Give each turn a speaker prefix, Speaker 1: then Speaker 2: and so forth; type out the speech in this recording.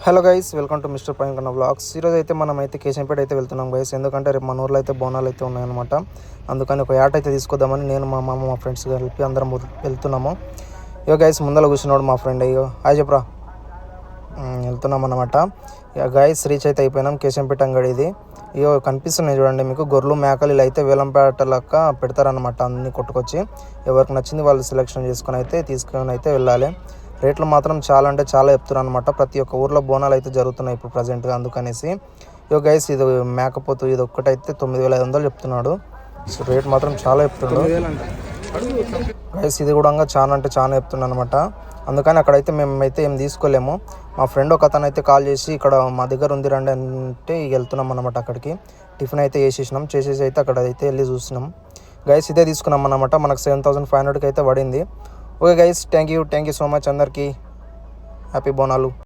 Speaker 1: Hello guys, welcome to mister pine కన్నా vlogs. ఈరోజు అయితే మనం అయితే కేశంపేట అయితే వెళ్తున్నాం గైస్. ఎందుకంటే రేపు మన ఊర్లో అయితే బోనాలు అయితే ఉన్నాయన్నమాట. అందుకని ఒక యాట్ అయితే తీసుకొద్దామని నేను మా మామ మా ఫ్రెండ్స్ కలిపి అందరం వెళ్తున్నాము. ఇక గైస్ ముందర కూర్చున్నాడు మా ఫ్రెండ్. అయ్యో హాయ్ చెప్పరా. వెళ్తున్నాం అనమాట. ఇక గైస్ రీచ్ అయితే అయిపోయినాం. కేశంపేట అంగడి ఇది. ఇగో కనిపిస్తున్నాయి చూడండి మీకు, గొర్రెలు మేకలు ఇలా అయితే వేలంపేట లెక్క పెడతారనమాట. అన్ని కొట్టుకొచ్చి ఎవరికి నచ్చింది వాళ్ళు సెలెక్షన్ చేసుకొని అయితే తీసుకొని అయితే వెళ్ళాలి. రేట్లు మాత్రం చాలా అంటే చాలా చెప్తున్నారు అనమాట. ప్రతి ఒక్క ఊర్లో బోనాలు అయితే జరుగుతున్నాయి ఇప్పుడు ప్రజెంట్గా. అందుకనేసి ఇక గైస్ ఇది మేకపోతు ఇది ఒక్కటైతే 9,500 చెప్తున్నాడు. సో రేట్ మాత్రం చాలా చెప్తున్నాడు గైస్. ఇది కూడా చాలా అంటే చాలా చెప్తున్నాడు అనమాట. అందుకని అక్కడైతే మేమైతే ఏం తీసుకోలేము. మా ఫ్రెండ్ ఒక అతను అయితే కాల్ చేసి ఇక్కడ మా దగ్గర ఉంది రండి అంటే వెళ్తున్నాం అనమాట. అక్కడికి టిఫిన్ అయితే చేసేసి అయితే అక్కడ అయితే వెళ్ళి చూస్తున్నాం గైస్. ఇదే తీసుకున్నాం అనమాట. మనకు 7,500కి అయితే పడింది. Okay guys, thank you so much అందరికీ. హ్యాపీ బోనాలు.